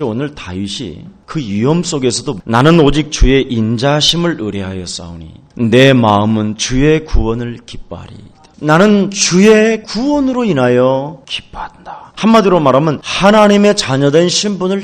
오늘 다윗이 그 위험 속에서도 나는 오직 주의 인자하심을 의뢰하여 싸우니 내 마음은 주의 구원을 기뻐하리이다. 나는 주의 구원으로 인하여 기뻐한다. 한마디로 말하면 하나님의 자녀된 신분을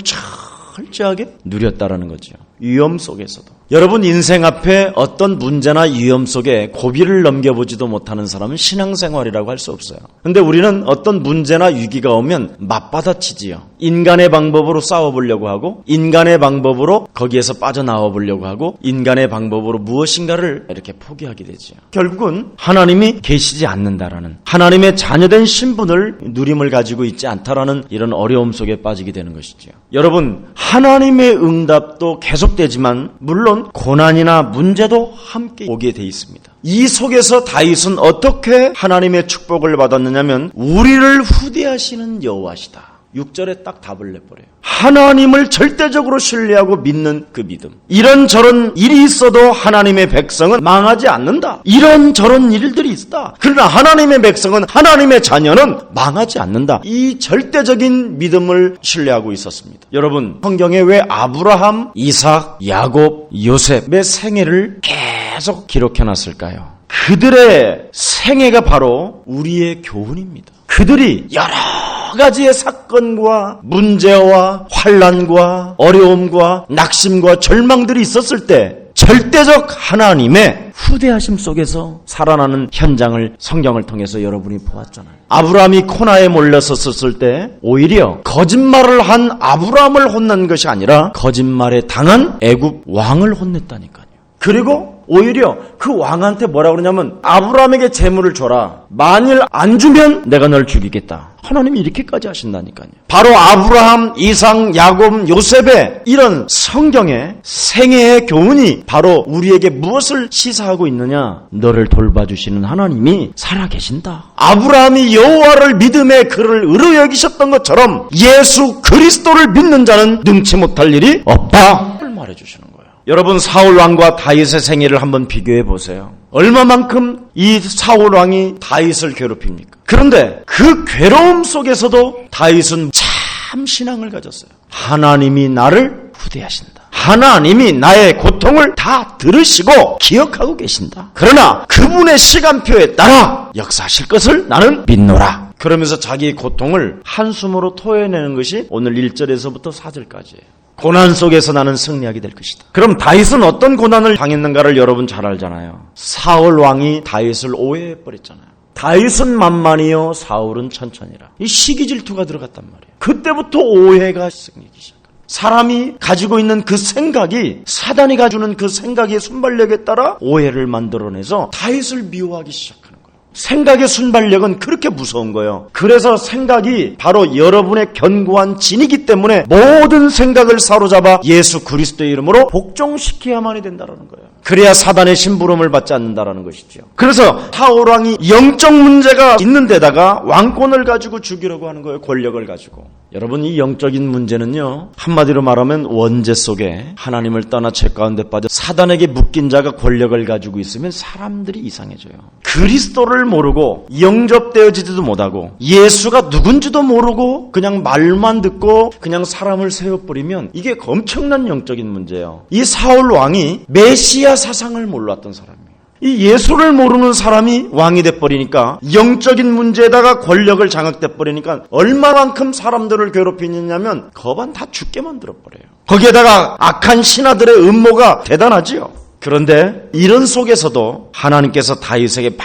철저하게 누렸다라는 거죠. 위험 속에서도. 여러분, 인생 앞에 어떤 문제나 위험 속에 고비를 넘겨보지도 못하는 사람은 신앙생활이라고 할 수 없어요. 근데 우리는 어떤 문제나 위기가 오면 맞받아치지요. 인간의 방법으로 싸워보려고 하고, 인간의 방법으로 거기에서 빠져나와 보려고 하고, 인간의 방법으로 무엇인가를 이렇게 포기하게 되지요. 결국은 하나님이 계시지 않는다라는, 하나님의 자녀된 신분을 누림을 가지고 있지 않다라는 이런 어려움 속에 빠지게 되는 것이죠. 여러분, 하나님의 응답도 계속되지만 물론 고난이나 문제도 함께 오게 돼 있습니다. 이 속에서 다윗은 어떻게 하나님의 축복을 받았느냐면 우리를 후대하시는 여호와시다. 6절에 딱 답을 내버려요. 하나님을 절대적으로 신뢰하고 믿는 그 믿음. 이런저런 일이 있어도 하나님의 백성은 망하지 않는다. 이런저런 일들이 있다. 그러나 하나님의 백성은, 하나님의 자녀는 망하지 않는다. 이 절대적인 믿음을 신뢰하고 있었습니다. 여러분, 성경에 왜 아브라함, 이삭, 야곱, 요셉의 생애를 계속 기록해놨을까요? 그들의 생애가 바로 우리의 교훈입니다. 그들이 여러 가지의 사건과 문제와 환난과 어려움과 낙심과 절망들이 있었을 때 절대적 하나님의 후대하심 속에서 살아나는 현장을 성경을 통해서 여러분이 보았잖아요. 아브라함이 코나에 몰려섰을 때 오히려 거짓말을 한 아브라함을 혼난 것이 아니라 거짓말에 당한 애굽 왕을 혼냈다니까요. 그리고 오히려 그 왕한테 뭐라고 그러냐면 아브라함에게 재물을 줘라. 만일 안 주면 내가 널 죽이겠다. 하나님이 이렇게까지 하신다니까요. 바로 아브라함, 이삭, 야곱, 요셉의 이런 성경의 생애의 교훈이 바로 우리에게 무엇을 시사하고 있느냐? 너를 돌봐주시는 하나님이 살아계신다. 아브라함이 여호와를 믿음에 그를 의로 여기셨던 것처럼 예수 그리스도를 믿는 자는 능치 못할 일이 없다. 를 말해주시는 거예요. 여러분, 사울 왕과 다윗의 생애를 한번 비교해 보세요. 얼마만큼 이 사울 왕이 다윗을 괴롭힙니까? 그런데 그 괴로움 속에서도 다윗은 참 신앙을 가졌어요. 하나님이 나를 후대하신다. 하나님이 나의 고통을 다 들으시고 기억하고 계신다. 그러나 그분의 시간표에 따라 역사하실 것을 나는 믿노라. 그러면서 자기 고통을 한숨으로 토해내는 것이 오늘 1절에서부터 4절까지예요. 고난 속에서 나는 승리하게 될 것이다. 그럼 다윗은 어떤 고난을 당했는가를 여러분 잘 알잖아요. 사울 왕이 다윗을 오해해버렸잖아요. 다윗은 만만이요 사울은 천천히라. 이 시기 질투가 들어갔단 말이에요. 그때부터 오해가 생기기 시작합니다. 사람이 가지고 있는 그 생각이, 사단이 가주는 그 생각의 순발력에 따라 오해를 만들어내서 다윗을 미워하기 시작합니다. 생각의 순발력은 그렇게 무서운 거예요. 그래서 생각이 바로 여러분의 견고한 진이기 때문에 모든 생각을 사로잡아 예수 그리스도의 이름으로 복종시켜야만이 된다는 거예요. 그래야 사단의 심부름을 받지 않는다는 것이죠. 그래서 사울 왕이 영적 문제가 있는 데다가 왕권을 가지고 죽이려고 하는 거예요. 권력을 가지고. 여러분, 이 영적인 문제는요, 한마디로 말하면 원죄 속에 하나님을 떠나 죄 가운데 빠져 사단에게 묶인 자가 권력을 가지고 있으면 사람들이 이상해져요. 그리스도를 모르고 영접되어지지도 못하고 예수가 누군지도 모르고 그냥 말만 듣고 그냥 사람을 세워버리면 이게 엄청난 영적인 문제예요. 이 사울 왕이 메시아 사상을 몰랐던 사람이에요. 이 예수를 모르는 사람이 왕이 돼버리니까 영적인 문제에다가 권력을 장악돼버리니까 얼마만큼 사람들을 괴롭히느냐면 거반 다 죽게 만들어버려요. 거기에다가 악한 신하들의 음모가 대단하지요. 그런데 이런 속에서도 하나님께서 다윗에게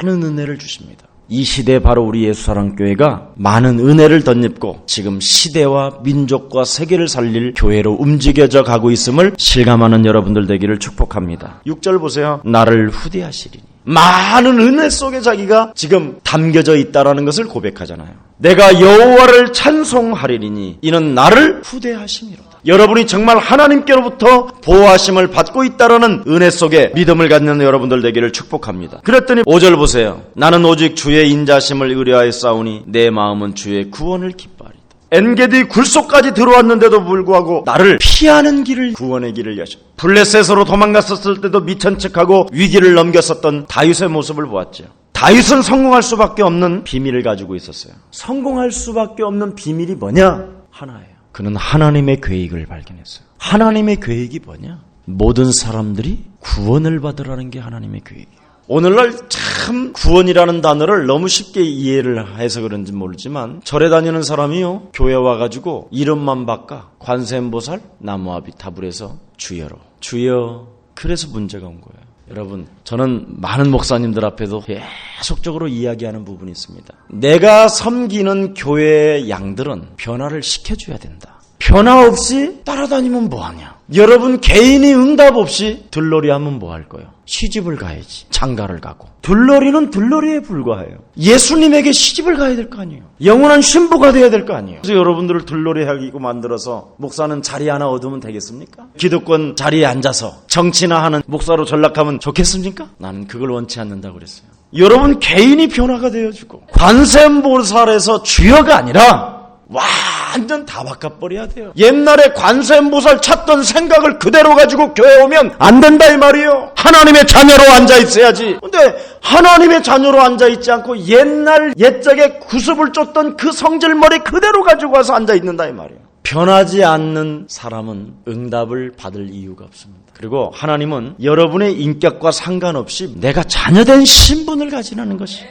많은 은혜를 주십니다. 이 시대에 바로 우리 예수사랑교회가 많은 은혜를 덧입고 지금 시대와 민족과 세계를 살릴 교회로 움직여져 가고 있음을 실감하는 여러분들 되기를 축복합니다. 6절 보세요. 나를 후대하시리니. 많은 은혜 속에 자기가 지금 담겨져 있다라는 것을 고백하잖아요. 내가 여호와를 찬송하리니 이는 나를 후대하심이로다. 여러분이 정말 하나님께로부터 보호하심을 받고 있다라는 은혜 속에 믿음을 갖는 여러분들 되기를 축복합니다. 그랬더니 5절 보세요. 나는 오직 주의 인자심을 의뢰하여 싸우니 내 마음은 주의 구원을 기뻐하리다. 엔게디 굴속까지 들어왔는데도 불구하고 나를 피하는 길을, 구원의 길을 여셔. 블레셋으로 도망갔었을 때도 미천 척하고 위기를 넘겼었던 다윗의 모습을 보았죠. 다윗은 성공할 수밖에 없는 비밀을 가지고 있었어요. 성공할 수밖에 없는 비밀이 뭐냐? 하나예요. 그는 하나님의 계획을 발견했어요. 하나님의 계획이 뭐냐? 모든 사람들이 구원을 받으라는 게 하나님의 계획이에요. 오늘날 참 구원이라는 단어를 너무 쉽게 이해를 해서 그런지 모르지만 절에 다니는 사람이요, 교회 와가지고 이름만 바꿔 관세음보살 나무아비타불에서 주여로, 주여, 그래서 문제가 온 거예요. 여러분, 저는 많은 목사님들 앞에도 계속적으로 이야기하는 부분이 있습니다. 내가 섬기는 교회의 양들은 변화를 시켜줘야 된다. 변화 없이 따라다니면 뭐하냐? 여러분, 개인이 응답 없이 들러리 하면 뭐 할 거예요? 시집을 가야지. 장가를 가고. 들러리는 들러리에 불과해요. 예수님에게 시집을 가야 될 거 아니에요. 영원한 신부가 돼야 될 거 아니에요. 그래서 여러분들을 들러리 하기고 만들어서 목사는 자리 하나 얻으면 되겠습니까? 기득권 자리에 앉아서 정치나 하는 목사로 전락하면 좋겠습니까? 나는 그걸 원치 않는다고 그랬어요. 여러분, 개인이 변화가 되어주고 관세음보살에서 주여가 아니라 완전 다 바꿔버려야 돼요. 옛날에 관세음보살 찾던 생각을 그대로 가지고 교회 오면 안 된다 이 말이에요. 하나님의 자녀로 앉아있어야지. 근데 하나님의 자녀로 앉아있지 않고 옛날 옛적에 구습을 쫓던 그 성질머리 그대로 가지고 와서 앉아있는다 이 말이에요. 변하지 않는 사람은 응답을 받을 이유가 없습니다. 그리고 하나님은 여러분의 인격과 상관없이 내가 자녀된 신분을 가지라는 것이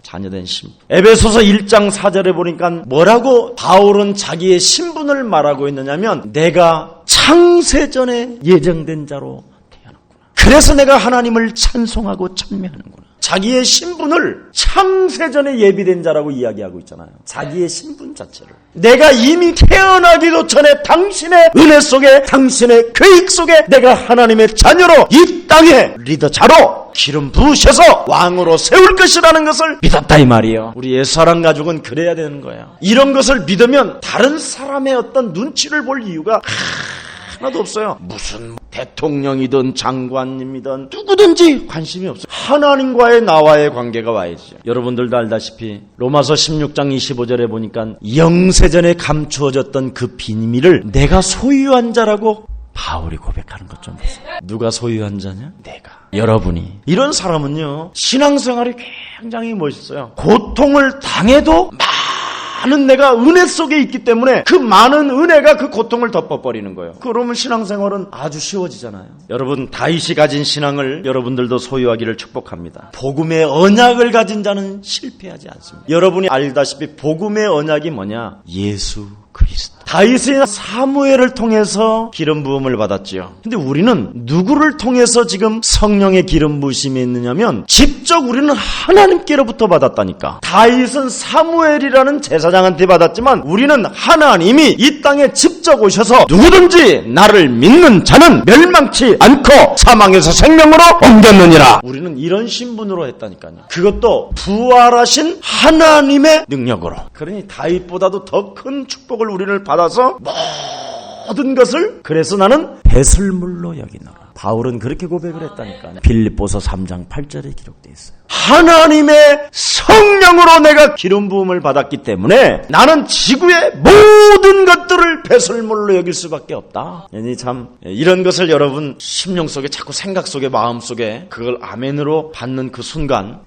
자녀된 신분. 에베소서 1장 4절에 보니까 뭐라고 바울은 자기의 신분을 말하고 있느냐면 내가 창세전에 예정된 자로 태어났구나. 그래서 내가 하나님을 찬송하고 찬미하는구나. 자기의 신분을 창세전에 예비된 자라고 이야기하고 있잖아요. 자기의 신분 자체를. 내가 이미 태어나기도 전에 당신의 은혜 속에, 당신의 계획 속에 내가 하나님의 자녀로 이 땅의 리더자로 기름 부으셔서 왕으로 세울 것이라는 것을 믿었다 이 말이에요. 우리 옛사람 가족은 그래야 되는 거예요. 이런 것을 믿으면 다른 사람의 어떤 눈치를 볼 이유가 하나도 없어요. 무슨 대통령이든 장관님이든 누구든지 관심이 없어요. 하나님과의 나와의 관계가 와야죠. 여러분들도 알다시피 로마서 16장 25절에 보니까 영세전에 감추어졌던 그 비밀을 내가 소유한 자라고 바울이 고백하는 것 좀 보세요. 누가 소유한 자냐? 내가. 여러분이. 이런 사람은요, 신앙생활이 굉장히 멋있어요. 고통을 당해도 많은 내가 은혜 속에 있기 때문에 그 많은 은혜가 그 고통을 덮어버리는 거예요. 그러면 신앙생활은 아주 쉬워지잖아요. 여러분, 다윗이 가진 신앙을 여러분들도 소유하기를 축복합니다. 복음의 언약을 가진 자는 실패하지 않습니다. 여러분이 알다시피 복음의 언약이 뭐냐? 예수 그리스도. 다윗은 사무엘을 통해서 기름 부음을 받았지요. 근데 우리는 누구를 통해서 지금 성령의 기름 부으심이 있느냐면 직접 우리는 하나님께로부터 받았다니까. 다윗은 사무엘이라는 제사장한테 받았지만 우리는 하나님이 이 땅에 직접 오셔서 누구든지 나를 믿는 자는 멸망치 않고 사망에서 생명으로 옮겼느니라. 우리는 이런 신분으로 했다니까요. 그것도 부활하신 하나님의 능력으로. 그러니 다윗보다도 더 큰 축복을 우리를 받아서 모든 것을, 그래서 나는 배설물로 여기노라. 바울은 그렇게 고백을 했다니까. 빌립보서 3장 8절에 기록되어 있어요. 하나님의 성령으로 내가 기름 부음을 받았기 때문에 나는 지구의 모든 것들을 배설물로 여길 수밖에 없다. 참 이런 것을 여러분 심령 속에, 자꾸 생각 속에, 마음 속에 그걸 아멘으로 받는 그 순간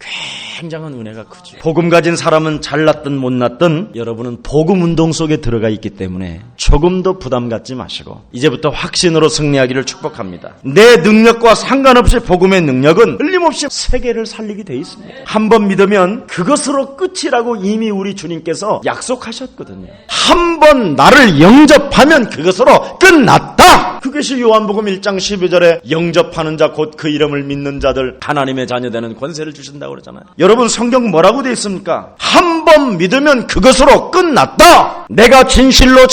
굉장한 은혜가 크죠. 복음 가진 사람은 잘났든 못났든 여러분은 복음 운동 속에 들어가 있기 때문에 조금도 부담 갖지 마시고 이제부터 확신으로 승리하기를 축복합니다. 내 능력과 상관없이 복음의 능력은 틀림없이 세계를 살리게 돼 있습니다. 한번 믿으면 그것으로 끝이라고 이미 우리 주님께서 약속하셨거든요. 한번 나를 영접하면 그것으로 끝났다. 그것이 요한복음 1장 12절에 영접하는 자 곧 그 이름을 믿는 자들 하나님의 자녀 되는 권세를 주신다고 그러잖아요. 여러분, 성경 뭐라고 되어 있습니까? 한번 믿으면 그것으로 끝났다. 내가 진실로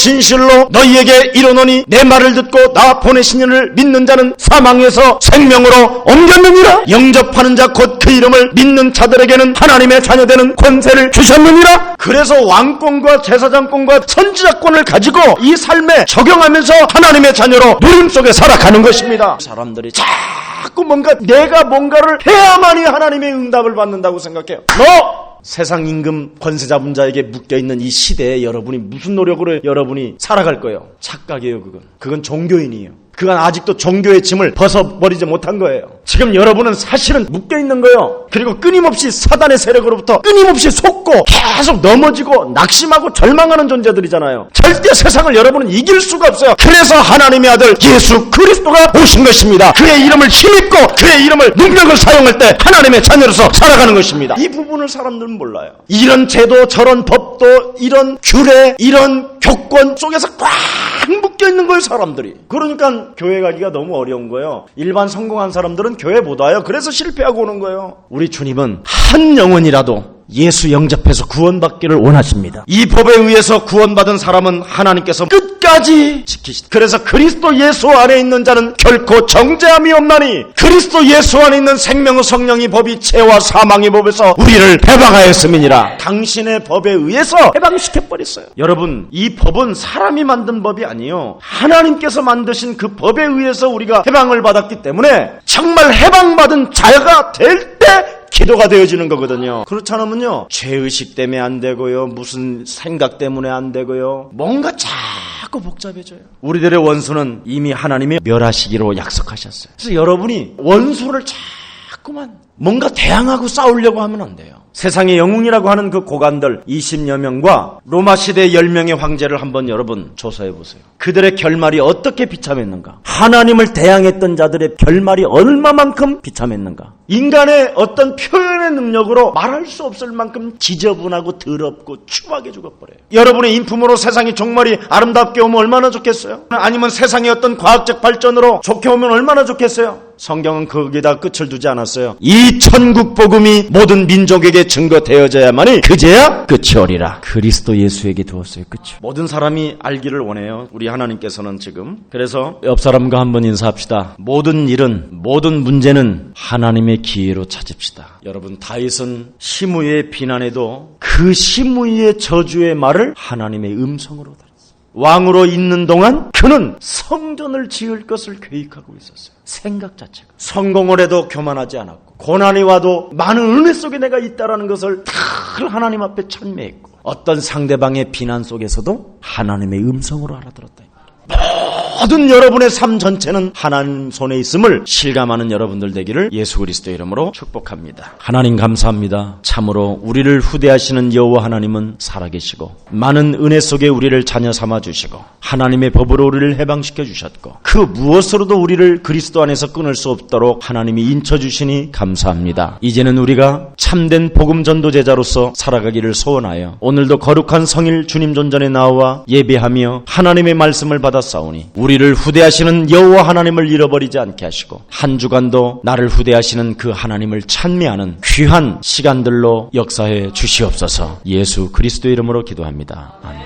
너희에게 이르노니 내 말을 듣고 나 보내신 이를 믿는 자는 사망에서 생명으로 옮겼느니라. 영접하는 자 곧 그 이름을 믿는 자들에게는 하나님의 자녀 되는 권세를 주셨느니라. 그래서 왕권과 제사장권과 선지자권을 가지고 이 삶에 적용하면서 하나님의 자녀로 누림 속에 살아가는 것입니다. 사람들이 자꾸 내가 뭔가를 해야만이 하나님의 응답을 받는다고 생각해요. 세상 임금 권세 잡은 자에게 묶여있는 이 시대에 여러분이 무슨 노력으로 여러분이 살아갈 거예요? 착각이에요. 그건 종교인이에요. 그건 아직도 종교의 짐을 벗어버리지 못한 거예요. 지금 여러분은 사실은 묶여있는 거예요. 그리고 끊임없이 사단의 세력으로부터 끊임없이 속고 계속 넘어지고 낙심하고 절망하는 존재들이잖아요. 절대 세상을 여러분은 이길 수가 없어요. 그래서 하나님의 아들 예수 그리스도가 오신 것입니다. 그의 이름을 힘입고 그의 이름을 능력을 사용할 때 하나님의 자녀로서 살아가는 것입니다. 이 부분을 사람들은 몰라요. 이런 제도 저런 법도 이런 규례 이런 교권 속에서 꽉 묶여있는 거예요, 사람들이. 그러니까 교회 가기가 너무 어려운 거예요. 일반 성공한 사람들은 교회 못 와요. 그래서 실패하고 오는 거예요. 우리 주님은 한 영혼이라도 예수 영접해서 구원받기를 원하십니다. 이 법에 의해서 구원받은 사람은 하나님께서 끝까지 지키시다. 그래서 그리스도 예수 안에 있는 자는 결코 정죄함이 없나니 그리스도 예수 안에 있는 생명의 성령의 법이 죄와 사망의 법에서 우리를 해방하였음이니라. 당신의 법에 의해서 해방시켜버렸어요. 여러분, 이 법은 사람이 만든 법이 아니에요. 하나님께서 만드신 그 법에 의해서 우리가 해방을 받았기 때문에 정말 해방받은 자가 될 때 기도가 되어지는 거거든요. 그렇지 않으면요, 죄의식 때문에 안 되고요, 무슨 생각 때문에 안 되고요, 뭔가 자꾸 복잡해져요. 우리들의 원수는 이미 하나님이 멸하시기로 약속하셨어요. 그래서 여러분이 원수를 자꾸만 뭔가 대항하고 싸우려고 하면 안 돼요. 세상의 영웅이라고 하는 그 고관들 20여 명과 로마 시대 10명의 황제를 한번 여러분 조사해 보세요. 그들의 결말이 어떻게 비참했는가? 하나님을 대항했던 자들의 결말이 얼마만큼 비참했는가? 인간의 어떤 표현의 능력으로 말할 수 없을 만큼 지저분하고 더럽고 추하게 죽어버려요. 여러분의 인품으로 세상이 종말이 아름답게 오면 얼마나 좋겠어요? 아니면 세상의 어떤 과학적 발전으로 좋게 오면 얼마나 좋겠어요? 성경은 거기다 끝을 두지 않았어요. 이 천국 복음이 모든 민족에게 증거되어져야만이 그제야 끝이 오리라. 그리스도 예수에게 두었어요. 끝이. 모든 사람이 알기를 원해요. 우리 하나님께서는 지금. 그래서 옆 사람과 한번 인사합시다. 모든 일은, 모든 문제는 하나님의 기회로 찾읍시다. 여러분, 다윗은 시므이의 비난에도 그 시므이의 저주의 말을 하나님의 음성으로 들었어요. 왕으로 있는 동안 그는 성전을 지을 것을 계획하고 있었어요. 생각 자체가. 성공을 해도 교만하지 않았고, 고난이 와도 많은 은혜 속에 내가 있다라는 것을 늘 하나님 앞에 찬미했고, 어떤 상대방의 비난 속에서도 하나님의 음성으로 알아들었다. 모든 여러분의 삶 전체는 하나님 손에 있음을 실감하는 여러분들 되기를 예수 그리스도의 이름으로 축복합니다. 하나님 감사합니다. 참으로 우리를 후대하시는 여호와 하나님은 살아계시고 많은 은혜 속에 우리를 자녀 삼아 주시고 하나님의 법으로 우리를 해방시켜 주셨고 그 무엇으로도 우리를 그리스도 안에서 끊을 수 없도록 하나님이 인쳐 주시니 감사합니다. 이제는 우리가 참된 복음 전도 제자로서 살아가기를 소원하여 오늘도 거룩한 성일 주님 존전에 나와 예배하며 하나님의 말씀을 받아 싸우니 우리를 후대하시는 여호와 하나님을 잃어버리지 않게 하시고 한 주간도 나를 후대하시는 그 하나님을 찬미하는 귀한 시간들로 역사해 주시옵소서. 예수 그리스도의 이름으로 기도합니다. 아멘.